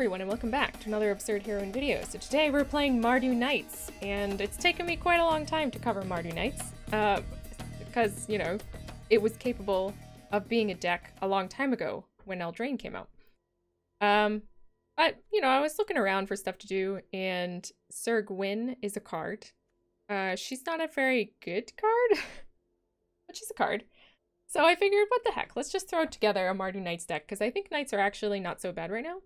everyone, and welcome back to another Absurd Heroine video. So today we're playing Mardu Knights, and it's taken me quite a long time to cover Mardu Knights, because, you know, it was capable of being a deck a long time ago when Eldraine came out. But, you know, I was looking around for stuff to do, and SYR GWYN is a card. She's not a very good card, but she's a card. So I figured, what the heck, let's just throw together a Mardu Knights deck, because I think Knights are actually not so bad right now.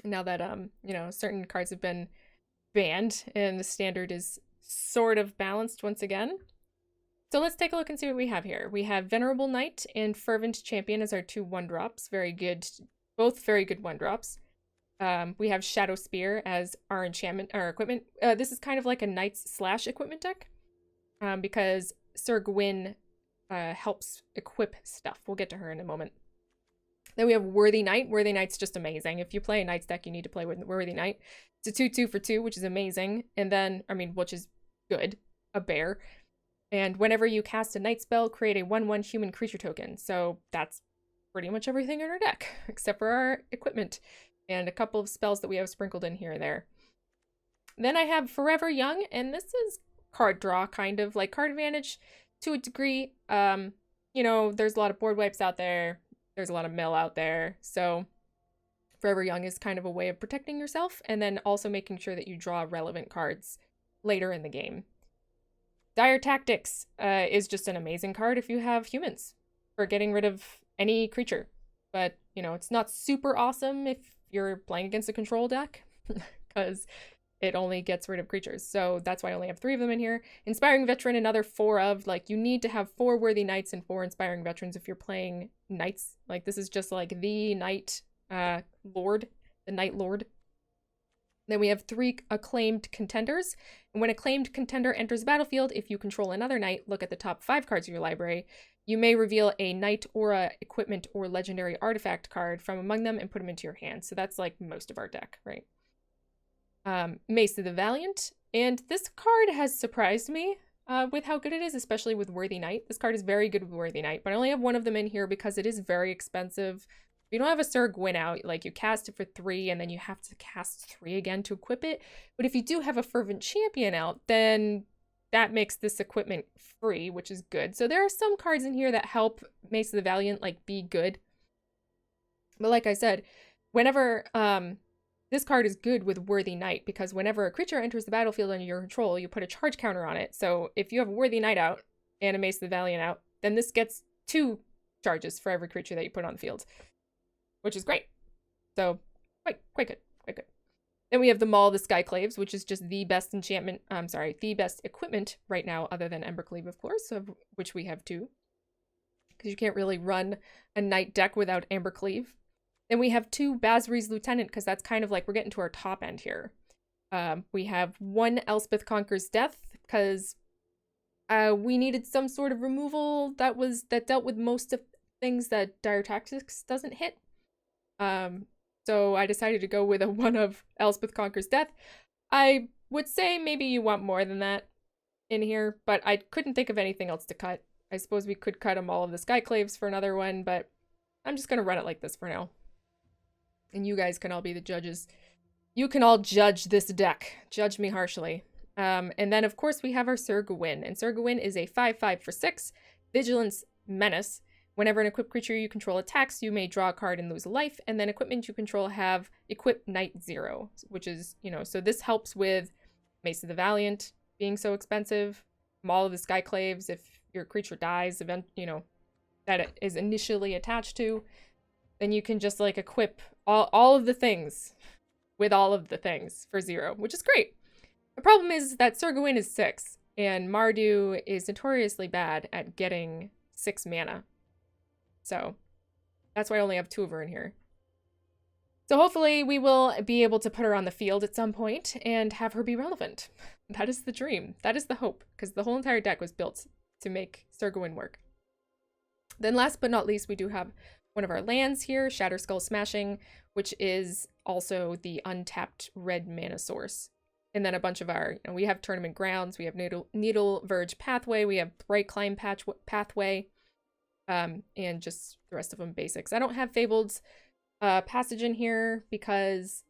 Now that, you know, certain cards have been banned, and the standard is sort of balanced once again. So let's take a look and see what we have here. We have Venerable Knight and Fervent Champion as our two 1-drops. Very good, both very good 1-drops. We have Shadow Spear as our enchantment, our equipment. This is kind of like a Knights / equipment deck, because SYR GWYN helps equip stuff. We'll get to her in a moment. Then we have Worthy Knight. Worthy Knight's just amazing. If you play a Knights deck, you need to play with Worthy Knight. It's a 2/2 for 2, which is amazing. And then, I mean, which is good. A bear. And whenever you cast a Knight spell, create a 1/1 human creature token. So that's pretty much everything in our deck, except for our equipment and a couple of spells that we have sprinkled in here and there. Then I have Forever Young, and this is card draw, kind of like card advantage to a degree. You know, there's a lot of board wipes out there. There's a lot of mill out there. So Forever Young is kind of a way of protecting yourself, and then also making sure that you draw relevant cards later in the game. Dire Tactics is just an amazing card if you have humans for getting rid of any creature. But, you know, it's not super awesome if you're playing against a control deck, because it only gets rid of creatures. So that's why I only have 3 of them in here. Inspiring Veteran, another 4 of. Like, you need to have 4 Worthy Knights and 4 Inspiring Veterans if you're playing Knights. Like, this is just like the Knight Lord, the Knight Lord. Then we have 3 Acclaimed Contenders. And when Acclaimed Contender enters the battlefield, if you control another Knight, look at the top 5 cards of your library. You may reveal a Knight, Aura, Equipment, or Legendary Artifact card from among them and put them into your hand. So that's like most of our deck, right? Mace of the Valiant, and this card has surprised me with how good it is, especially with Worthy Knight. This card is very good with Worthy Knight, but I only have 1 of them in here because it is very expensive. If you don't have a SYR GWYN out, like, you cast it for 3 and then you have to cast 3 again to equip it. But if you do have a Fervent Champion out, then that makes this equipment free, which is good. So there are some cards in here that help Mace of the Valiant, like, be good. But like I said, whenever this card is good with Worthy Knight, because whenever a creature enters the battlefield under your control, you put a charge counter on it. So if you have a Worthy Knight out and a Mace of the Valiant out, then this gets 2 charges for every creature that you put on the field, which is great. So quite good, quite good. Then we have the Maul of the Skyclaves, which is just the best enchantment, the best equipment right now, other than Embercleave, of course, of which we have 2. Because you can't really run a Knight deck without Embercleave. Then we have 2 Basri's Lieutenant, because that's kind of like, we're getting to our top end here. We have 1 Elspeth Conquers Death, because we needed some sort of removal that dealt with most of things that Dire Tactics doesn't hit. So I decided to go with a 1 of Elspeth Conquers Death. I would say maybe you want more than that in here, but I couldn't think of anything else to cut. I suppose we could cut them all of the Skyclaves for another one, but I'm just going to run it like this for now. And you guys can all be the judges. You can all judge this deck. Judge me harshly. And then, of course, we have our SYR GWYN. And SYR GWYN is a 5/5 for 6 Vigilance Menace. Whenever an equipped creature you control attacks, you may draw a card and lose a life. And then equipment you control have Equip Knight 0, which is, you know, so this helps with Mace of the Valiant being so expensive. Maul of the Skyclaves, if your creature dies, you know, that it is initially attached to, then you can just, like, equip all of the things with all of the things for 0, which is great. The problem is that SYR GWYN is 6, and Mardu is notoriously bad at getting 6 mana. So that's why I only have 2 of her in here. So hopefully we will be able to put her on the field at some point and have her be relevant. That is the dream. That is the hope, because the whole entire deck was built to make SYR GWYN work. Then last but not least, we do have one of our lands here, Shatterskull Smashing, which is also the untapped red mana source. And then a bunch of our, you know, we have Tournament Grounds, we have Needle Verge Pathway, we have Bright Climb Pathway, and just the rest of them basics. I don't have Fabled Passage in here because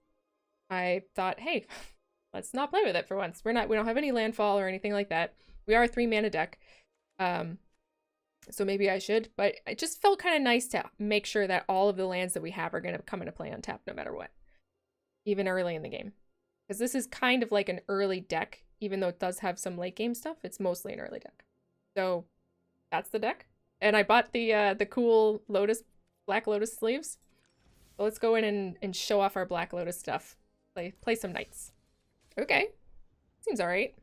I thought, hey, let's not play with it for once. We don't have any landfall or anything like that. We are a 3-mana deck. So maybe I should, but it just felt kind of nice to make sure that all of the lands that we have are going to come into play on tap no matter what, even early in the game. Because this is kind of like an early deck, even though it does have some late game stuff. It's mostly an early deck. So that's the deck. And I bought the cool Black Lotus sleeves. So let's go in and show off our Black Lotus stuff. Play some Knights. Okay. Seems alright.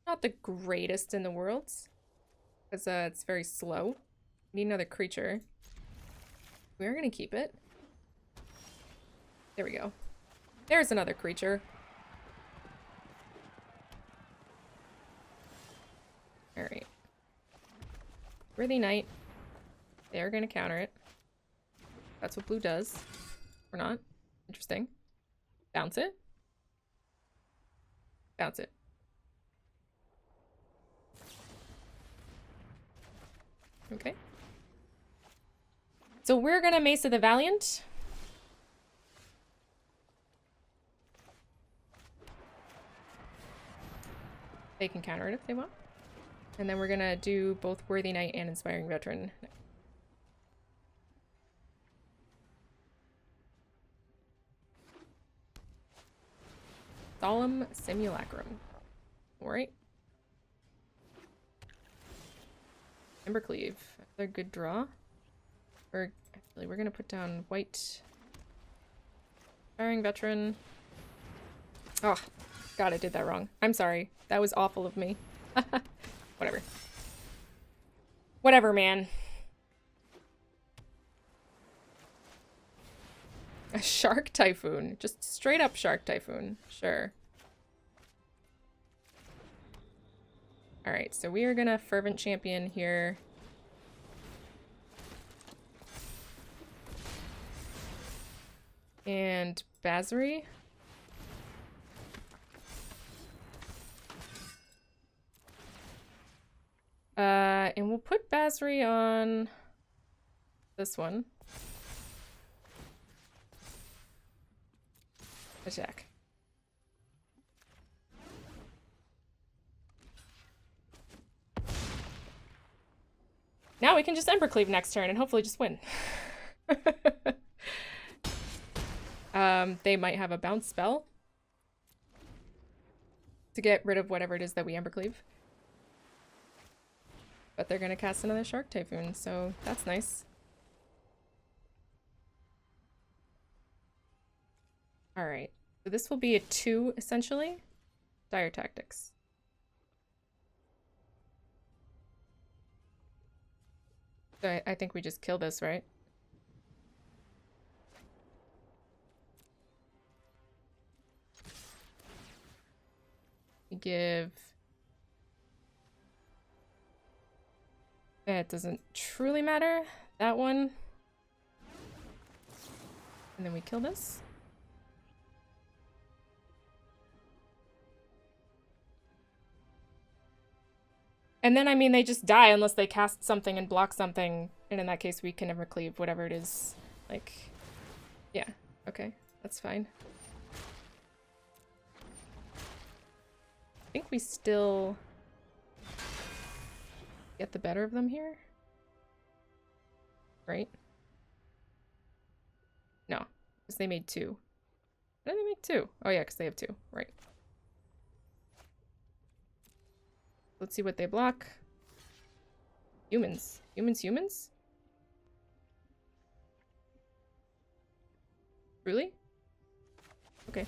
Not the greatest in the world. Because it's very slow. Need another creature. We're gonna keep it. There we go. There's another creature. Alright. Worthy Knight. They're gonna counter it. That's what blue does. Or not. Interesting. Bounce it. Bounce it. Okay. So we're gonna Mesa the Valiant. They can counter it if they want. And then we're gonna do both Worthy Knight and Inspiring Veteran. Solemn Simulacrum. Alright. Embercleave. Another good draw. Or actually, we're gonna put down white. Inspiring Veteran. Oh, God, I did that wrong. I'm sorry. That was awful of me. Whatever. Whatever, man. A Shark Typhoon. Just straight up Shark Typhoon. Sure. Alright, so we are gonna Fervent Champion here. And Basri. And we'll put Basri on this one. Attack. Now we can just Embercleave next turn and hopefully just win. They might have a bounce spell to get rid of whatever it is that we Embercleave. But they're gonna cast another Shark Typhoon, so that's nice. Alright, so this will be a 2, essentially. Dire Tactics. So I think we just kill this, right? We give... It doesn't truly matter. That one. And then we kill this. And then, I mean, they just die unless they cast something and block something. And in that case, we can never cleave whatever it is. Like, yeah. Okay. That's fine. I think we still... get the better of them here? Right? No, because they made 2. Why did they make 2? Oh yeah, because they have 2. Right. Let's see what they block. Humans. Humans? Really? Okay.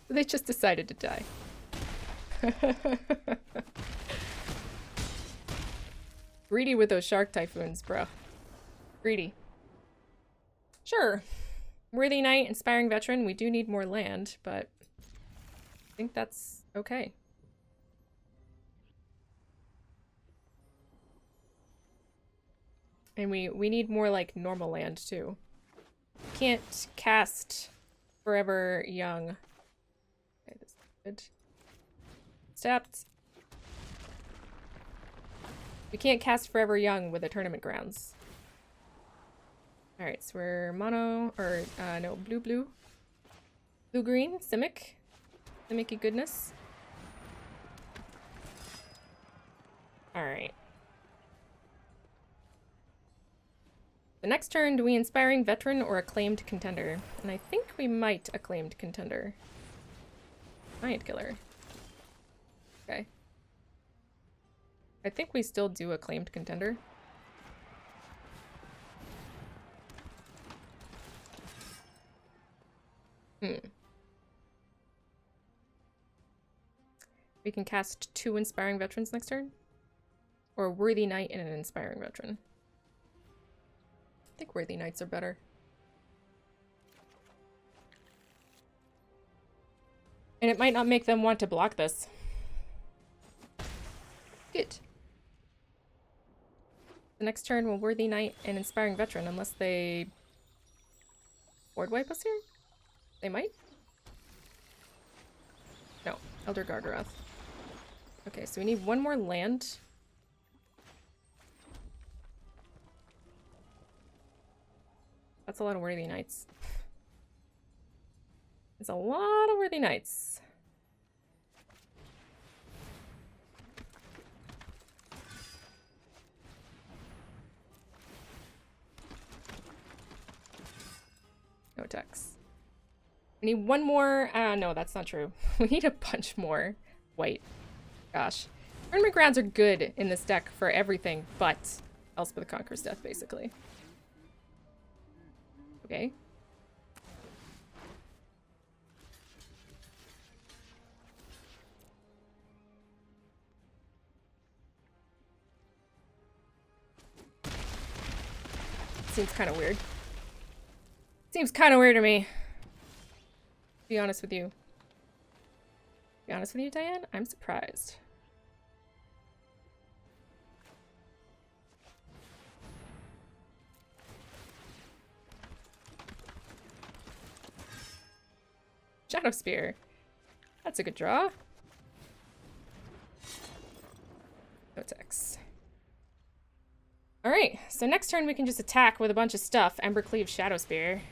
They just decided to die. Greedy with those Shark Typhoons, bro. Greedy. Sure. Worthy Knight, Inspiring Veteran. We do need more land, but I think that's okay. And we need more, like, normal land, too. Can't cast Forever Young. Okay, this is good. Stepped. We can't cast Forever Young with a Tournament Grounds. Alright, so we're mono, or, no, blue-blue. Blue-green, Simic. Simic-y goodness. Alright. The next turn, do we Inspiring Veteran or Acclaimed Contender? And I think we might Acclaimed Contender. Giant Killer. Okay. I think we still do Acclaimed Contender. We can cast 2 Inspiring Veterans next turn. Or a Worthy Knight and an Inspiring Veteran. I think Worthy Knights are better. And it might not make them want to block this. Good. The next turn will Worthy Knight and Inspiring Veteran unless they board wipe us here? They might? No. Elder Gargaroth. Okay, so we need one more land. That's a lot of Worthy Knights. It's a lot of Worthy Knights. No attacks. We need one more. No, that's not true. We need a bunch more white. Gosh. Tournament Grounds are good in this deck for everything but Elspeth Conquers Death, basically. Okay. Seems kind of weird. Seems kind of weird to me. Be honest with you. Be honest with you, Diane? I'm surprised. Shadow Spear. That's a good draw. No attacks. Alright, so next turn we can just attack with a bunch of stuff. Embercleave, Shadow Spear.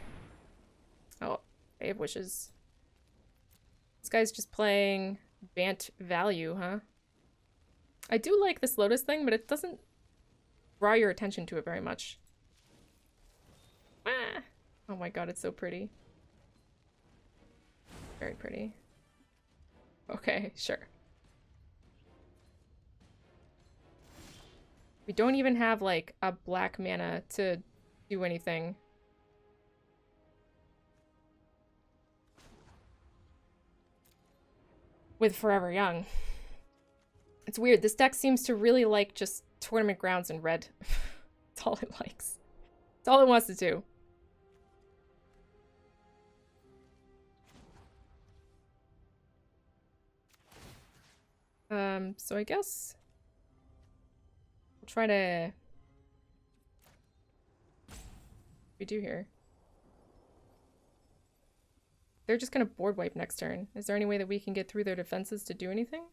Oh, they have wishes. This guy's just playing Bant Value, huh? I do like this Lotus thing, but it doesn't draw your attention to it very much. Ah! Oh my god, it's so pretty. Very pretty. Okay, sure. We don't even have, like, a black mana to do anything. With Forever Young. It's weird. This deck seems to really like just Tournament Grounds in red. That's all it likes. That's all it wants to do. So I guess we'll try to... What do we do here? They're just gonna board wipe next turn. Is there any way that we can get through their defenses to do anything?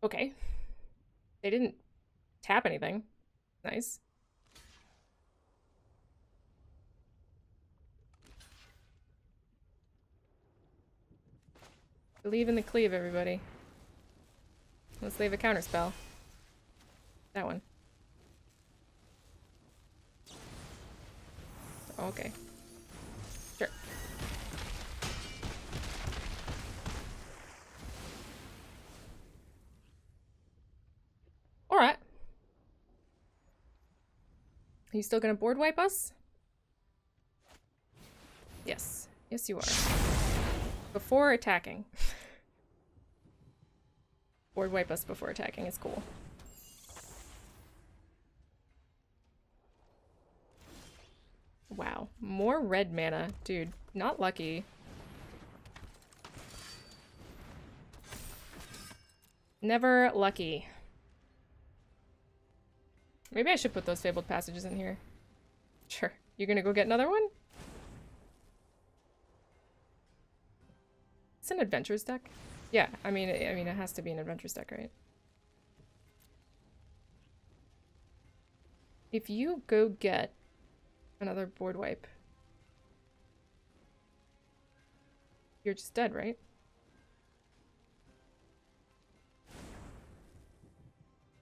Okay. They didn't tap anything. Nice. Believe in the cleave, everybody. Unless they have a counterspell. That one. Okay. Sure. Alright. Are you still gonna board wipe us? Yes. Yes, you are. Before attacking. Board wipe us before attacking is cool. Wow. More red mana. Dude, not lucky. Never lucky. Maybe I should put those Fabled Passages in here. Sure. You gonna go get another one? It's an Adventures deck? Yeah, I mean, it has to be an Adventures deck, right? If you go get another board wipe, you're just dead, right?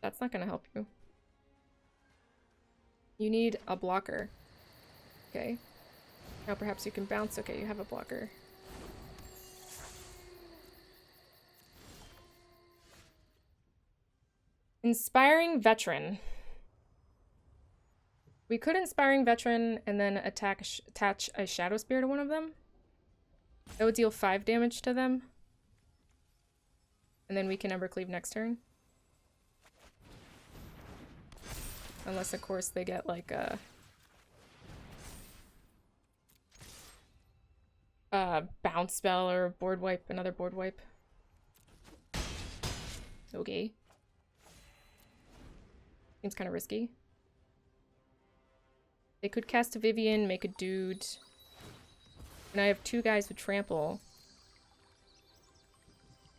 That's not gonna help you. You need a blocker. Okay. Now perhaps you can bounce. Okay, you have a blocker. Inspiring Veteran. We could Inspiring Veteran and then attach a Shadow Spear to one of them. That would deal 5 damage to them. And then we can Embercleave next turn. Unless, of course, they get, like, a bounce spell or board wipe, another board wipe. Okay. Seems kind of risky. They could cast a Vivian, make a dude. And I have 2 guys with trample.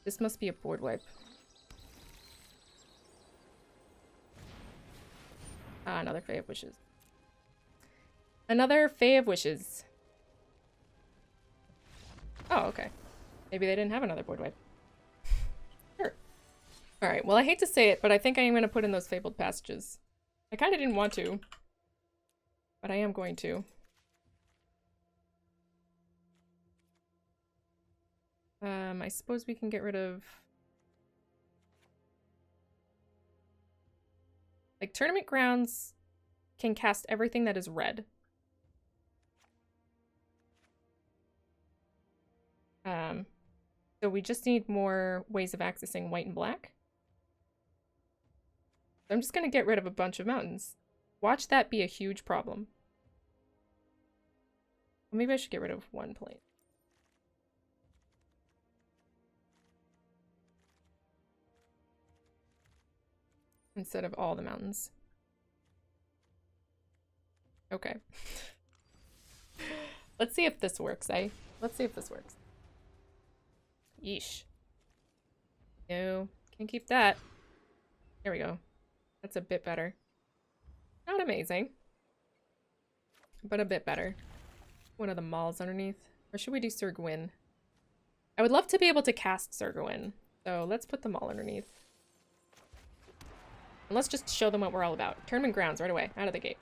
This must be a board wipe. Ah, another Fae of Wishes. Another Fae of Wishes. Oh, okay. Maybe they didn't have another board wipe. Sure. Alright, well I hate to say it, but I think I am going to put in those Fabled Passages. I kind of didn't want to. But I am going to. I suppose we can get rid of... Like, Tournament Grounds can cast everything that is red. So we just need more ways of accessing white and black. So I'm just going to get rid of a bunch of mountains. Watch that be a huge problem. Well, maybe I should get rid of one plane. Instead of all the mountains. Okay. Let's see if this works, eh? Let's see if this works. Yeesh. No, can't keep that. There we go. That's a bit better. Not amazing, but a bit better. One of the malls underneath. Or should we do SYR GWYN? I would love to be able to cast SYR GWYN, so let's put them all underneath. And let's just show them what we're all about. Tournament Grounds right away, out of the gate.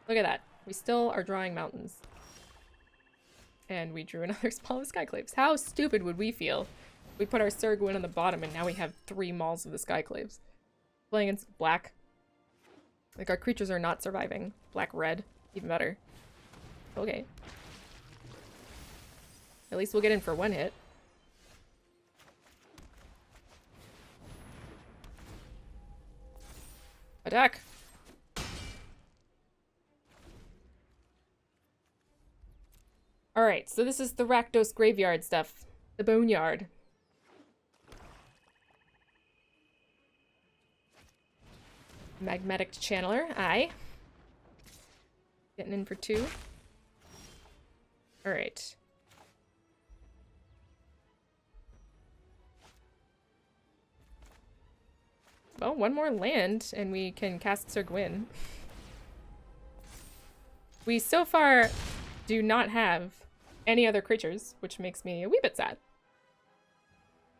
Look at that. We still are drawing mountains. And we drew another Small of Skyclaves. How stupid would we feel if we put our SYR GWYN on the bottom and now we have 3 Malls of the Skyclaves? Playing against black. Like, our creatures are not surviving. Black-red. Even better. Okay. At least we'll get in for 1 hit. Attack! Alright, so this is the Rakdos graveyard stuff. The Boneyard. Magmatic Channeler, aye. Getting in for 2. Alright. Well, 1 more land, and we can cast SYR GWYN. We so far do not have any other creatures, which makes me a wee bit sad.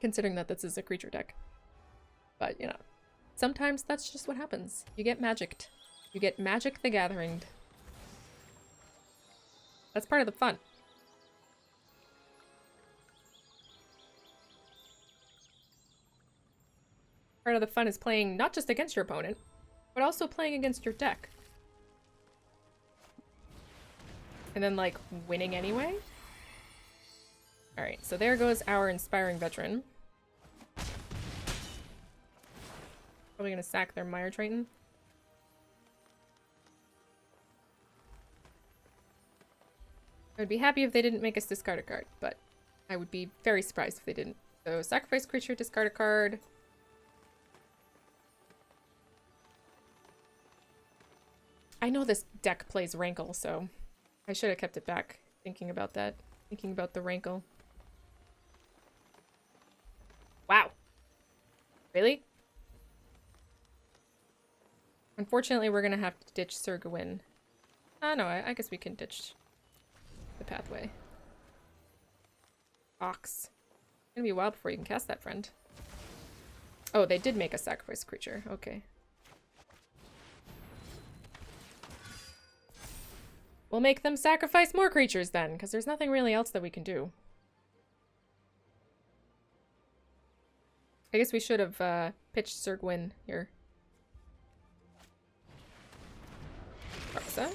Considering that this is a creature deck. But, you know, sometimes that's just what happens. You get magicked. You get Magic the Gathering. That's part of the fun. Part of the fun is playing not just against your opponent, but also playing against your deck. And then, like, winning anyway? Alright, so there goes our Inspiring Veteran. Probably gonna sack their Mire Triton. I would be happy if they didn't make us discard a card, but I would be very surprised if they didn't. So sacrifice creature, discard a card. I know this deck plays Rankle, so I should have kept it back thinking about that. Thinking about the Rankle. Wow. Really? Unfortunately, we're gonna have to ditch SYR GWYN. No, I guess we can ditch the pathway. Ox. It's gonna be a while before you can cast that, friend. Oh, they did make a sacrifice creature. Okay. We'll make them sacrifice more creatures then, because there's nothing really else that we can do. I guess we should have pitched SYR GWYN here. Arxa.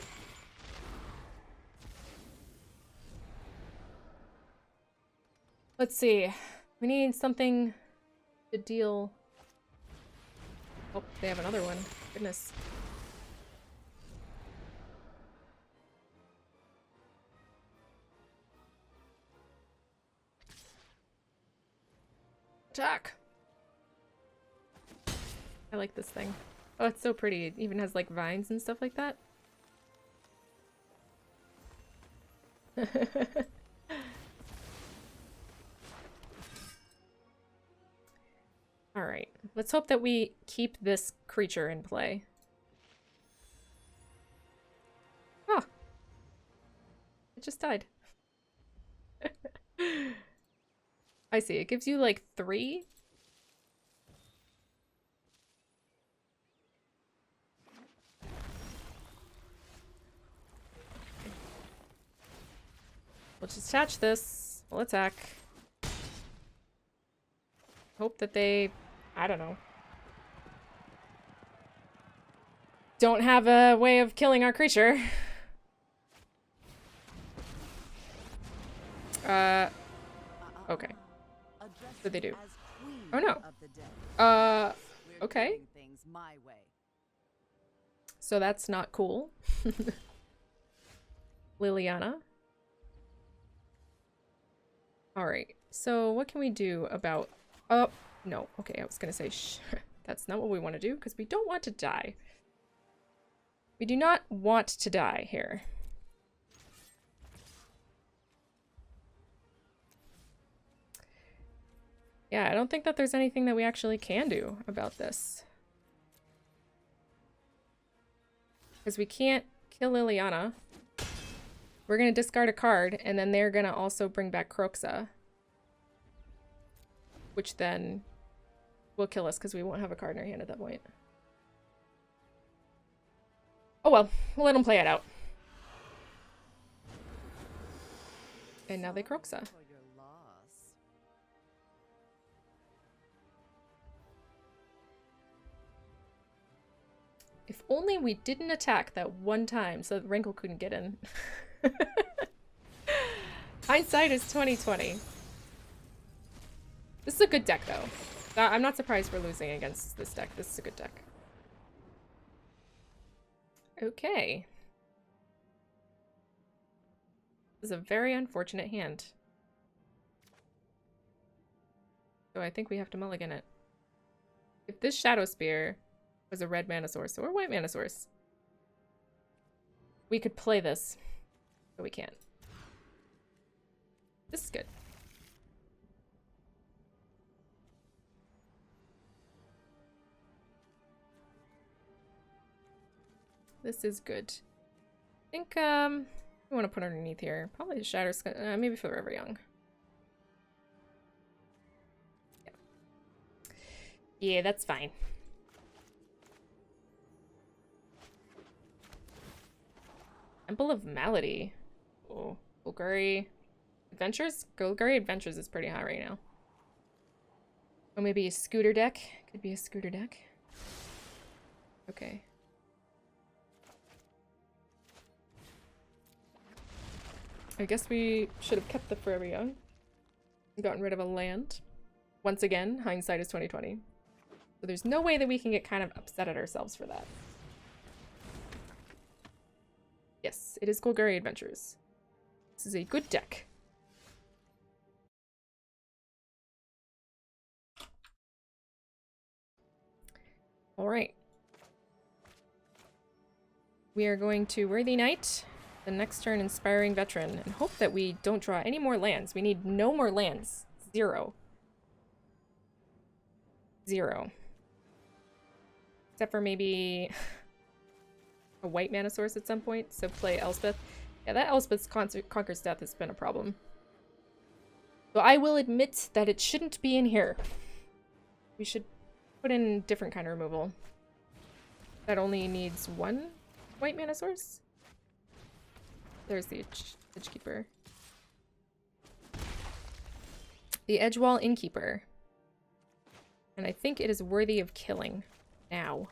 Let's see. We need something to deal... Oh, they have another one. Goodness. Attack! I like this thing. Oh, it's so pretty. It even has like vines and stuff like that. Alright, let's hope that we keep this creature in play. Oh! It just died. I see, it gives you like 3? We'll just attach this. We'll attack. Hope that they... I don't know. Don't have a way of killing our creature. Okay. What they do? Oh no. Okay. So that's not cool. Liliana. Alright, so what can we do about... Oh, no. Okay, I was gonna say that's not what we want to do, because we don't want to die. We do not want to die here. Yeah, I don't think that there's anything that we actually can do about this. Because we can't kill Liliana. We're going to discard a card, and then they're going to also bring back Kroxa. Which then will kill us, because we won't have a card in our hand at that point. Oh well, we'll let them play it out. And now they Kroxa. If only we didn't attack that one time so that Wrinkle couldn't get in. Hindsight is 2020. This is a good deck, though. I'm not surprised we're losing against this deck. This is a good deck. Okay. This is a very unfortunate hand. So I think we have to mulligan it. If this Shadow Spear was a red mana source or a white mana source, we could play this, but we can't. This is good. This is good. I think we want to put underneath here. Probably the Shatter maybe Forever Young. Yeah. Yeah, that's fine. Temple of Malady. Oh, Golgari Adventures? Golgari Adventures is pretty high right now. Oh, maybe a scooter deck? Could be a scooter deck. Okay. I guess we should have kept the Forever Young. Gotten rid of a land. Once again, hindsight is 2020. So there's no way that we can get kind of upset at ourselves for that. Yes, it is Golgari Adventures. This is a good deck. All right. We are going to Worthy Knight, the next turn Inspiring Veteran, and hope that we don't draw any more lands. We need no more lands. 0. 0. Except for maybe a white mana source at some point, so play Elspeth. Yeah, that Elspeth's Conquers Death has been a problem. So I will admit that it shouldn't be in here. We should put in different kind of removal. That only needs 1 white mana source. There's the Edgekeeper. The Edgewall Innkeeper. And I think it is worthy of killing now.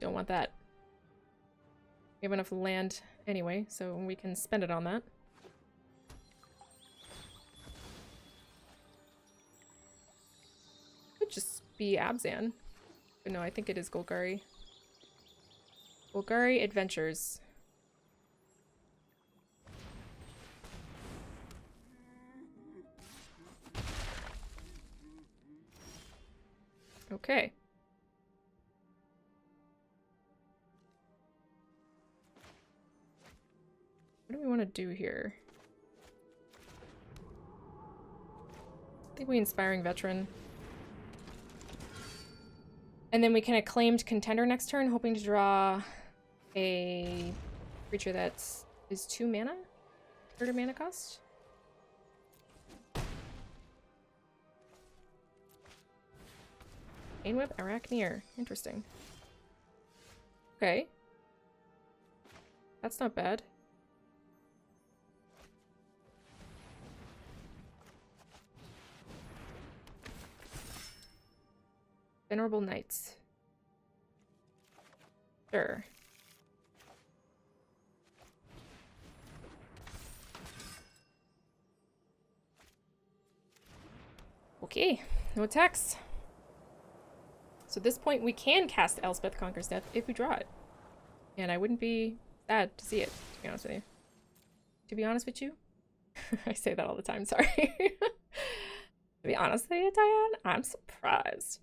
Don't want that. We have enough land anyway, so we can spend it on that. Could just be Abzan. But no, I think it is Golgari. Golgari Adventures. Okay. What do we want to do here? I think we Inspiring Veteran. And then we can Acclaimed Contender next turn, hoping to draw a creature that is 2 mana? 3rd mana cost? Aineweb Arachneer. Interesting. Okay. That's not bad. Venerable Knights. Sure. Okay, no attacks. So at this point we can cast Elspeth Conquers Death if we draw it. And I wouldn't be sad to see it, to be honest with you. To be honest with you? I say that all the time, sorry. To be honest with you, Diane, I'm surprised.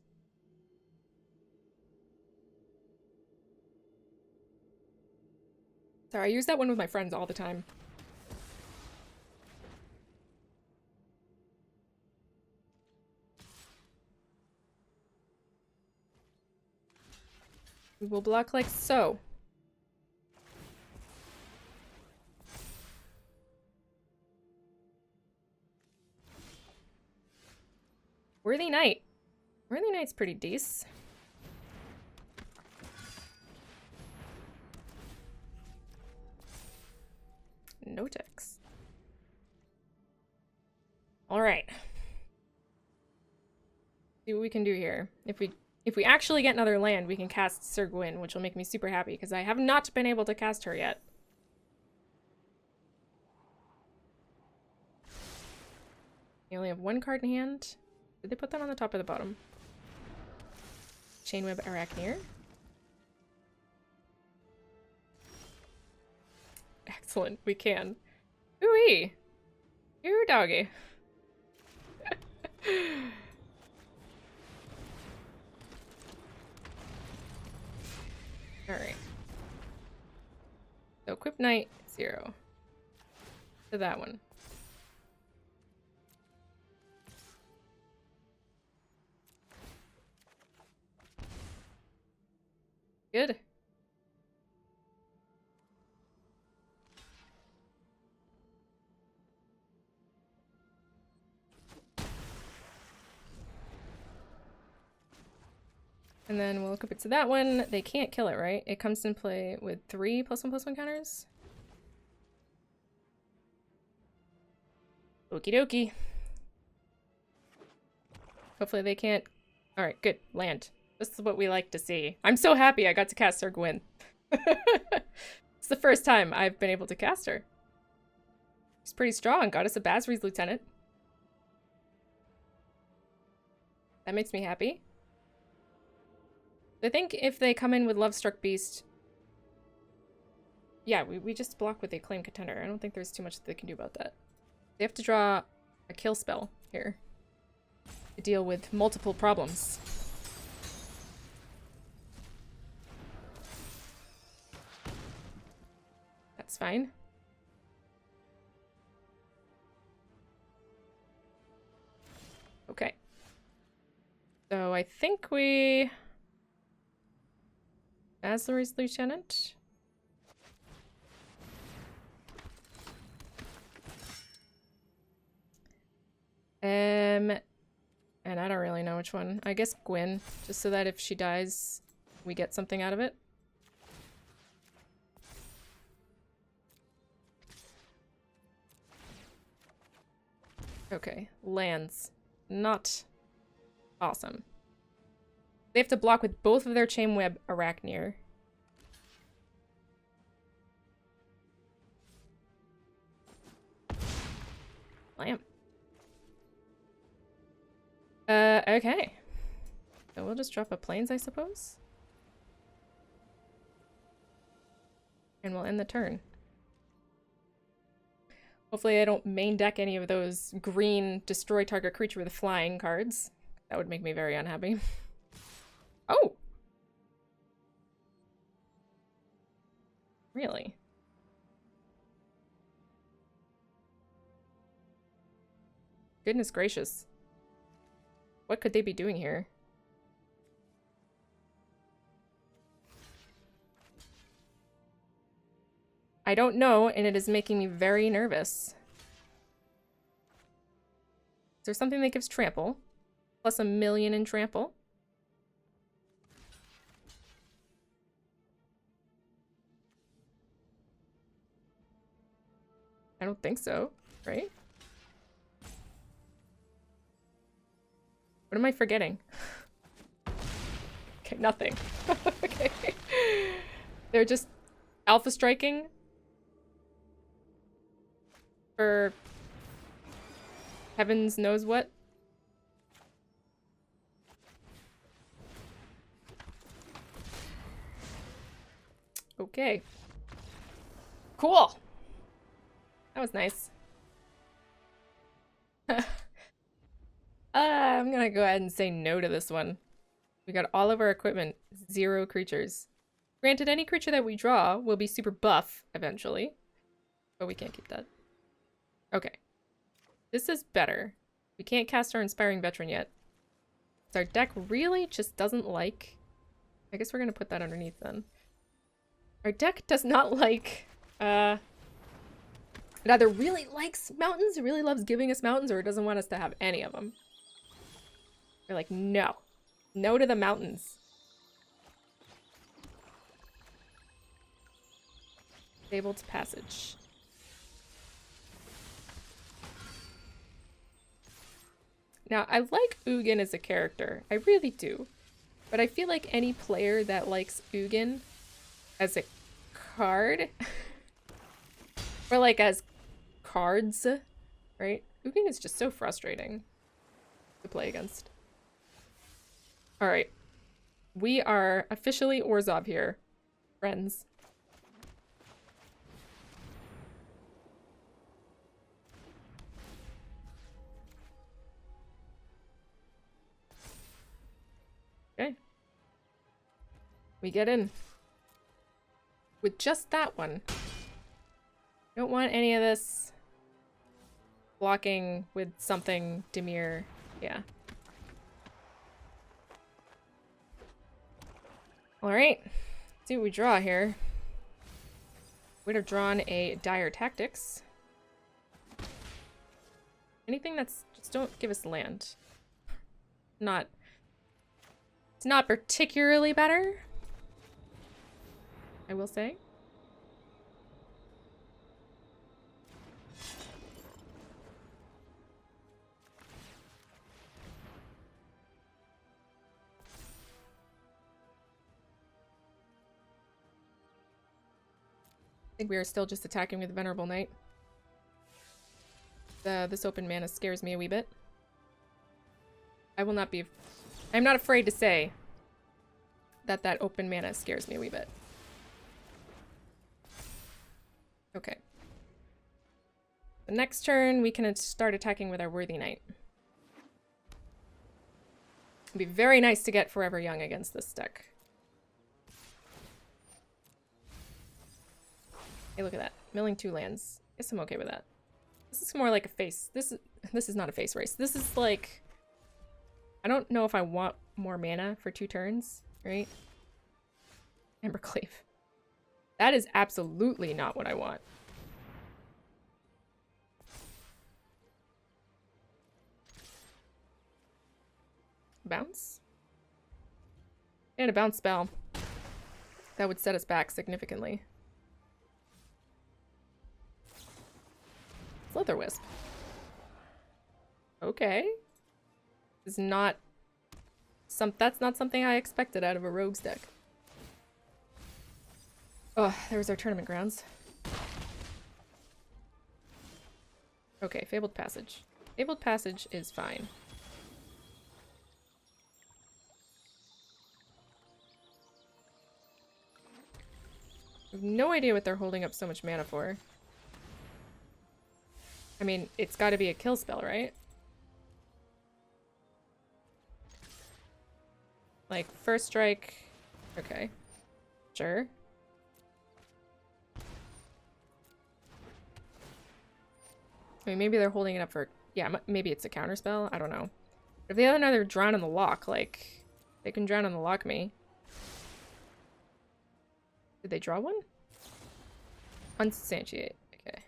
Sorry, I use that one with my friends all the time. We will block like so. Worthy Knight. Worthy Knight's pretty decent. No text. All right. See what we can do here. If we actually get another land, we can cast SYR GWYN, which will make me super happy because I have not been able to cast her yet. You only have 1 card in hand. Did they put that on the top or the bottom? Chainweb Arachneer. Excellent, we can. Ooh-wee! Ooh, doggy. Alright. So, equip Knight, 0. To that one. Good. And then we'll equip it to that one. They can't kill it, right? It comes in play with 3 +1/+1 counters. Okie dokie. Hopefully they can't. Alright, good. Land. This is what we like to see. I'm so happy I got to cast SYR GWYN. It's the first time I've been able to cast her. She's pretty strong. Got us a Basri's Lieutenant. That makes me happy. I think if they come in with Lovestruck Beast... Yeah, we just block with the Acclaimed Contender. I don't think there's too much that they can do about that. They have to draw a kill spell here to deal with multiple problems. That's fine. Okay. So I think we... Azlary's Lieutenant? And I don't really know which one. I guess Gwyn, just so that if she dies, we get something out of it. Okay, lands. Not awesome. They have to block with both of their Chainweb Arachneer. Lamp. Okay. So we'll just drop a Plains, I suppose. And we'll end the turn. Hopefully I don't main deck any of those green destroy target creature with flying cards. That would make me very unhappy. Oh! Really? Goodness gracious. What could they be doing here? I don't know, and it is making me very nervous. Is there something that gives trample? Plus 1,000,000 in trample? I don't think so, right? What am I forgetting? Okay, nothing. Okay. They're just alpha striking for heavens knows what. Okay. Cool. That was nice. I'm gonna go ahead and say no to this one. We got all of our equipment, 0 creatures. Granted, any creature that we draw will be super buff eventually, but we can't keep that. Okay. This is better. We can't cast our Inspiring Veteran yet. So our deck really just doesn't like... I guess we're gonna put that underneath then. Our deck does not like... It either really likes mountains, it really loves giving us mountains, or it doesn't want us to have any of them. We're like, no. No to the mountains. Fabled Passage. Now, I like Ugin as a character. I really do. But I feel like any player that likes Ugin as a card, or like as cards, right? Ugin is just so frustrating to play against. Alright. We are officially Orzhov here, friends. Okay. We get in. With just that one. Don't want any of this blocking with something Dimir. Yeah. Alright. Let's see what we draw here. Would have drawn a Dire Tactics. Anything that's... just don't give us land. Not... It's not particularly better, I will say. I think we are still just attacking with Venerable Knight. This open mana scares me a wee bit. I will not be... I'm not afraid to say that open mana scares me a wee bit. Okay. The next turn, we can start attacking with our Worthy Knight. It'd be very nice to get Forever Young against this deck. Hey, look at that. Milling 2 lands. Guess I'm okay with that. This is more like a face. This is not a face race. This is like... I don't know if I want more mana for 2 turns, right? Embercleave. That is absolutely not what I want. Bounce? And a bounce spell. That would set us back significantly. Slither Wisp. Okay. Is not that's not something I expected out of a rogues deck. Oh, there's our tournament grounds. Okay, Fabled Passage. Fabled Passage is fine. I have no idea what they're holding up so much mana for. I mean, it's got to be a kill spell, right? Like, first strike. Okay. Sure. I mean, maybe they're holding it up for... Yeah, maybe it's a counter spell. I don't know. If they have another Drown in the Lock, like... They can Drown in the Lock me. Did they draw one? Unsubstantiate. Okay.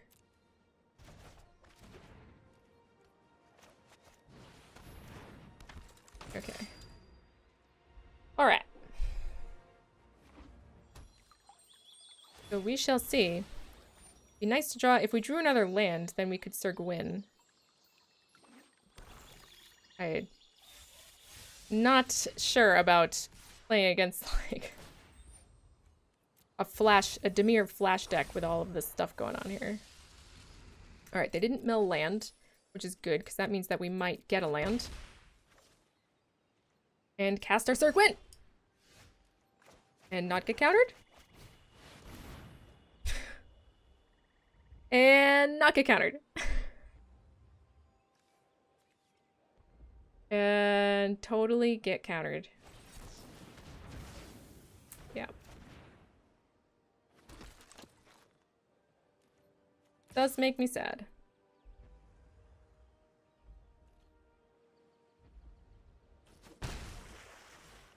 Okay. Alright. So we shall see. Be nice to draw. If we drew another land, then we could SYR GWYN. I'm not sure about playing against, like, a Dimir flash deck with all of this stuff going on here. Alright, they didn't mill land, which is good, because that means that we might get a land. And cast our SYR GWYN! And not get countered. And not get countered. And totally get countered. Yeah. Does make me sad.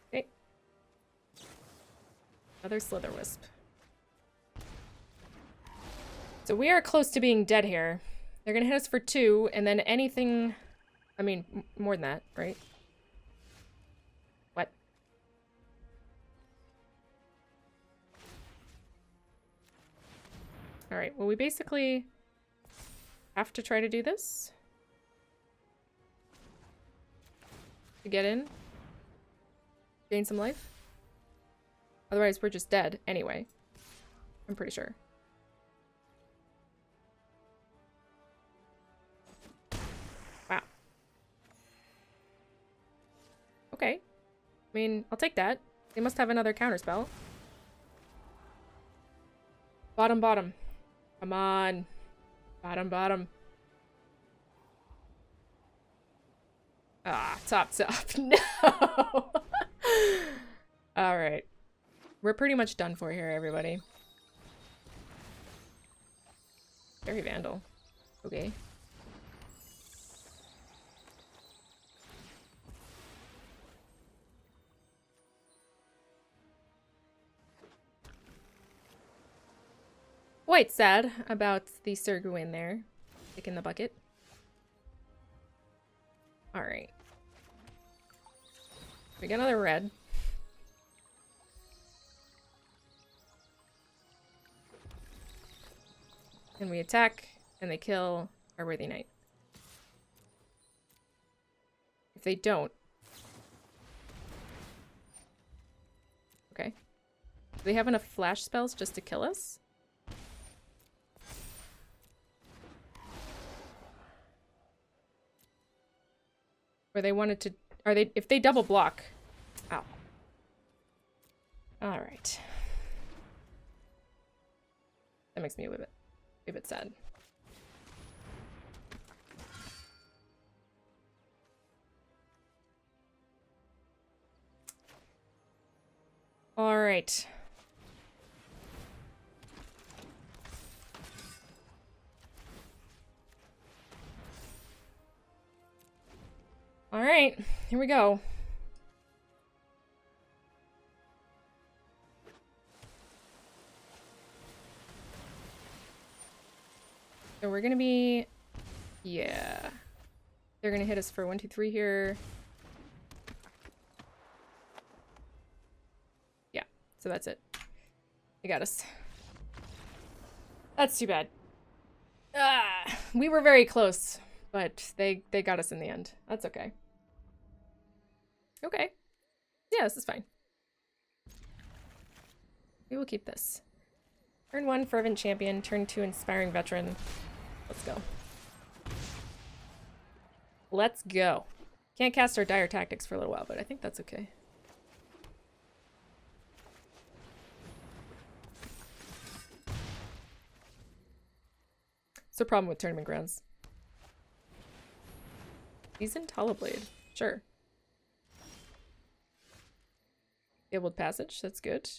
Okay. Another Slither Wisp. So we are close to being dead here. They're gonna hit us for 2, and then anything... I mean, more than that, right? What? Alright, well we basically have to try to do this. To get in. Gain some life. Otherwise we're just dead anyway. I'm pretty sure. Wow. Okay. I mean, I'll take that. They must have another counterspell. Bottom, bottom. Come on. Bottom, bottom. Ah, top, top. No! Alright. We're pretty much done for here, everybody. Very Vandal. Okay. Quite sad about the SYR GWYN there. Kick in the bucket. Alright. We got another red. And we attack, and they kill our Worthy Knight. If they don't... Okay. Do they have enough flash spells just to kill us? Or they wanted to... Are they... If they double block... Ow. All right. That makes me a bit sad. All right. All right, here we go. So we're gonna be, yeah. They're gonna hit us for 1, 2, 3 here. Yeah, so that's it. They got us. That's too bad. Ah, we were very close, but they got us in the end. That's okay. Okay. Yeah, this is fine. We will keep this. Turn 1, Fervent Champion. Turn 2, Inspiring Veteran. Let's go. Let's go. Can't cast our Dire Tactics for a little while, but I think that's okay. It's a problem with Tournament Grounds. Seasoned Hollowblade. Sure. Fabled Passage. That's good.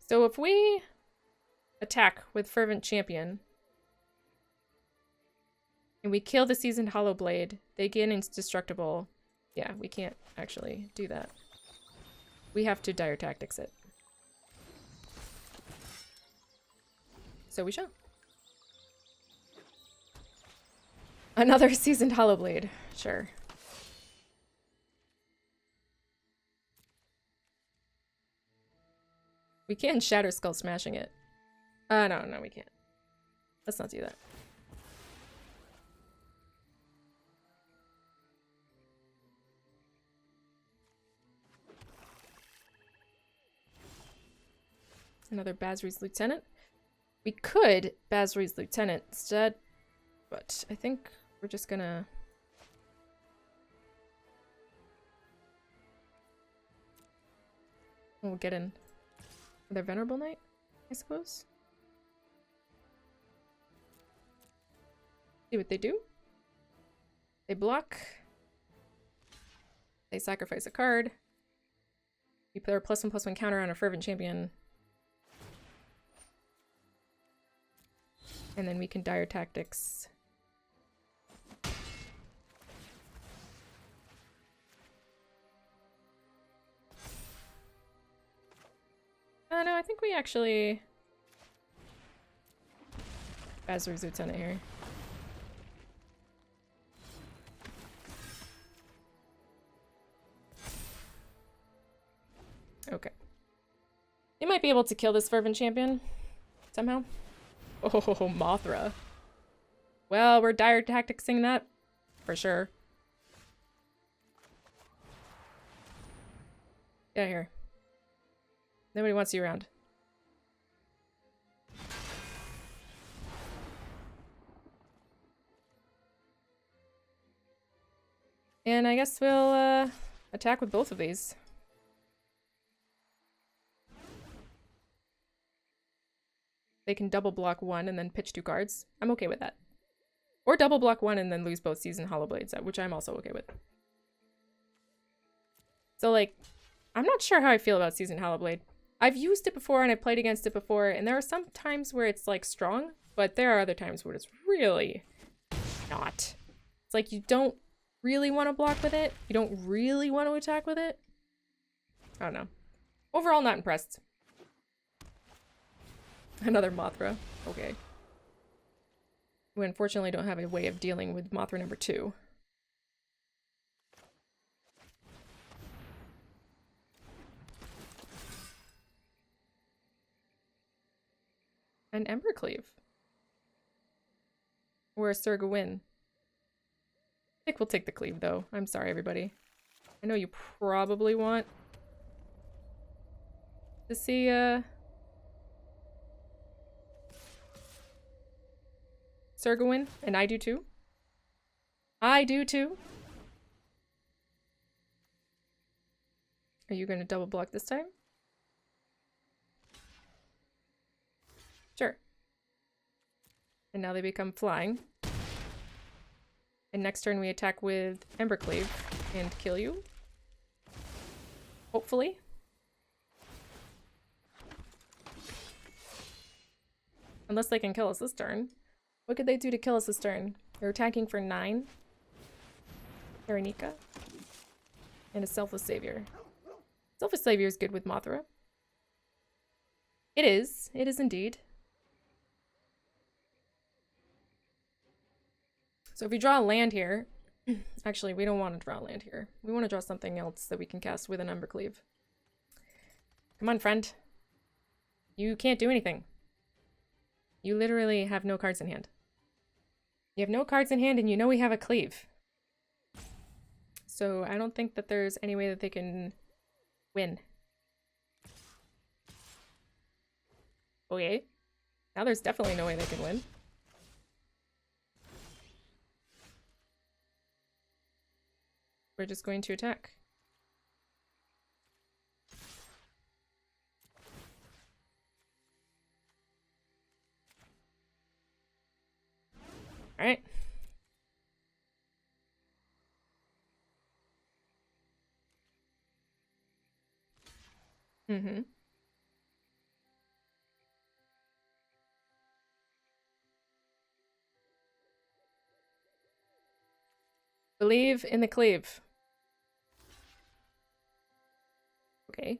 So if we attack with Fervent Champion and we kill the Seasoned Hollowblade, they gain indestructible. Yeah, we can't actually do that. We have to Dire Tactics it. So we shall. Another Seasoned Hollowblade. Sure. We can Shatter Skull smashing it. No, we can't. Let's not do that. Another Basri's Lieutenant. We could Basri's Lieutenant instead, but I think we're just gonna... We'll get in. Their Venerable Knight, I suppose. See what they do. They block. They sacrifice a card. You put their +1/+1 counter on a Fervent Champion. And then we can Dire Tactics. No, I think we actually... Basri's Lieutenant here. Okay. You might be able to kill this Fervent Champion somehow. Oh, Mothra. Well, we're Dire Tacticsing that for sure. Get out of here. Nobody wants you around. And I guess we'll attack with both of these. They can double block one and then pitch 2 cards. I'm okay with that. Or double block one and then lose both Seasoned Hollowblades, which I'm also okay with. So, like, I'm not sure how I feel about Seasoned Hollowblade. I've used it before and I played against it before, and there are some times where it's, like, strong, but there are other times where it's really not. It's like you don't really want to block with it. You don't really want to attack with it. I don't know. Overall, not impressed. Another Mothra. Okay. We unfortunately don't have a way of dealing with Mothra number 2. An Embercleave. Or a SYR GWYN. I think we'll take the cleave, though. I'm sorry, everybody. I know you probably want to see, SYR SYR GWYN, and I do too. I do too. Are you going to double block this time? Sure. And now they become flying. And next turn we attack with Embercleave and kill you. Hopefully. Unless they can kill us this turn. What could they do to kill us this turn? They're attacking for 9. Karanika. And a Selfless Savior. Selfless Savior is good with Mothra. It is. It is indeed. So if we draw a land here... Actually, we don't want to draw a land here. We want to draw something else that we can cast with an Embercleave. Come on, friend. You can't do anything. You literally have no cards in hand. You have no cards in hand and you know we have a cleave. So I don't think that there's any way that they can win. Okay. Now there's definitely no way they can win. We're just going to attack. All right. Mm-hmm. Believe in the cleave. Okay.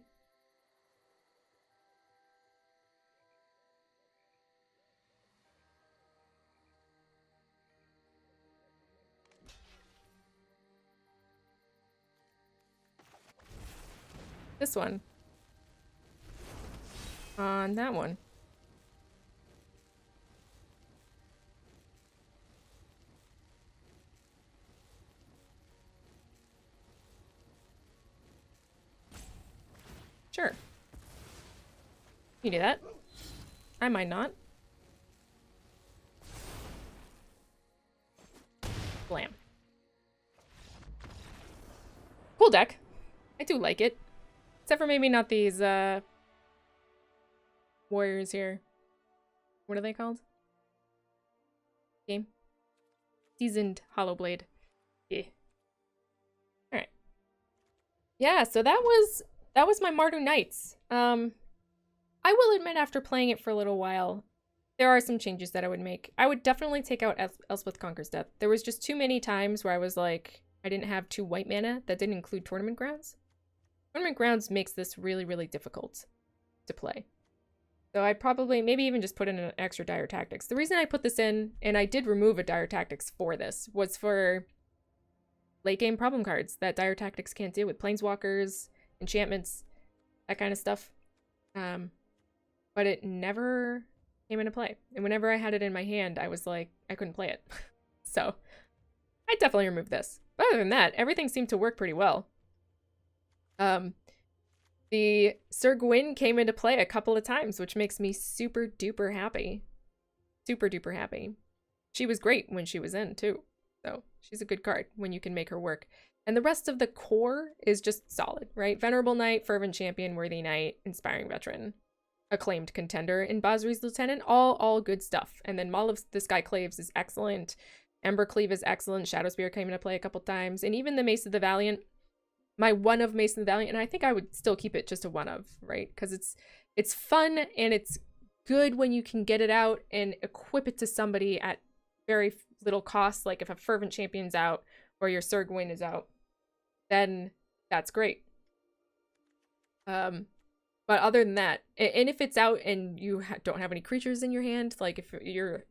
This one. On that one. Sure. You do that. I might not. Blam. Cool deck. I do like it. Except for maybe not these, warriors here. What are they called? Game? Seasoned Hollowblade. Yeah. Alright. Yeah, so that was my Mardu Knights. I will admit after playing it for a little while, there are some changes that I would make. I would definitely take out Elspeth Conquers Death. There was just too many times where I was like, I didn't have 2 white mana. That didn't include Tournament Grounds. Tournament Grounds makes this really, really difficult to play. So I'd probably, maybe even just put in an extra Dire Tactics. The reason I put this in, and I did remove a Dire Tactics for this, was for late game problem cards that Dire Tactics can't deal with. Planeswalkers, enchantments, that kind of stuff. But it never came into play. And whenever I had it in my hand, I was like, I couldn't play it. So I definitely removed this. But other than that, everything seemed to work pretty well. The SYR GWYN came into play a couple of times, which makes me super duper happy. Super duper happy. She was great when she was in too. So she's a good card when you can make her work. And the rest of the core is just solid, right? Venerable Knight, Fervent Champion, Worthy Knight, Inspiring Veteran, Acclaimed Contender, and Basri's Lieutenant, all good stuff. And then Maul of the Skyclaves is excellent. Embercleave is excellent. Shadowspear came into play a couple times. And even the Mace of the Valiant, my one of Mace of the Valiant, and I think I would still keep it just a one of, right? Because it's fun and it's good when you can get it out and equip it to somebody at very little cost. Like if a Fervent Champion's out or your SYR GWYN is out, then that's great. But other than that, and if it's out and you don't have any creatures in your hand, like if you're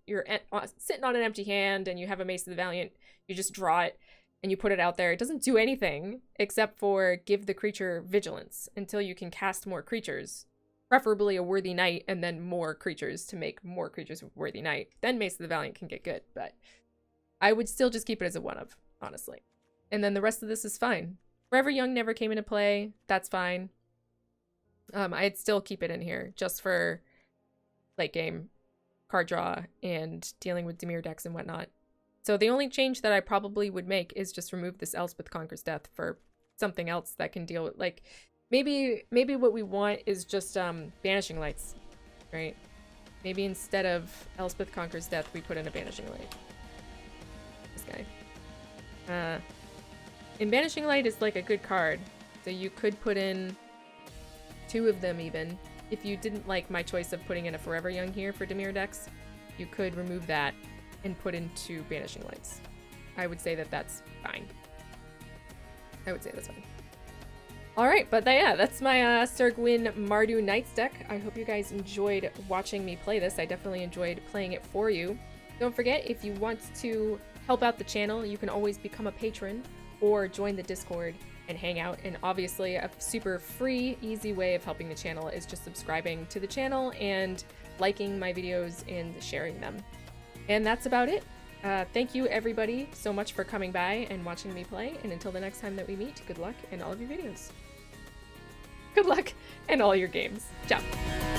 sitting on an empty hand and you have a Mace of the Valiant, you just draw it and you put it out there, it doesn't do anything except for give the creature vigilance until you can cast more creatures, preferably a Worthy Knight, and then more creatures to make more creatures with Worthy Knight. Then Mace of the Valiant can get good, but I would still just keep it as a one of, honestly. And then the rest of this is fine. Forever Young never came into play. That's fine. I'd still keep it in here just for late game card draw and dealing with Dimir decks and whatnot. So the only change that I probably would make is just remove this Elspeth Conquers Death for something else that can deal with, like, maybe what we want is just Banishing Lights, right? Maybe instead of Elspeth Conquers Death, we put in a Banishing Light. This guy. And Banishing Light is like a good card, so you could put in 2 of them even. If you didn't like my choice of putting in a Forever Young here for Dimir decks, you could remove that and put in 2 Banishing Lights. I would say that that's fine. I would say that's fine. Alright, but yeah, that's my SYR GWYN Mardu Knights deck. I hope you guys enjoyed watching me play this. I definitely enjoyed playing it for you. Don't forget, if you want to help out the channel, you can always become a patron or join the Discord and hang out. And obviously a super free, easy way of helping the channel is just subscribing to the channel and liking my videos and sharing them. And that's about it. Thank you everybody so much for coming by and watching me play. And until the next time that we meet, good luck in all of your videos. Good luck in all your games. Ciao.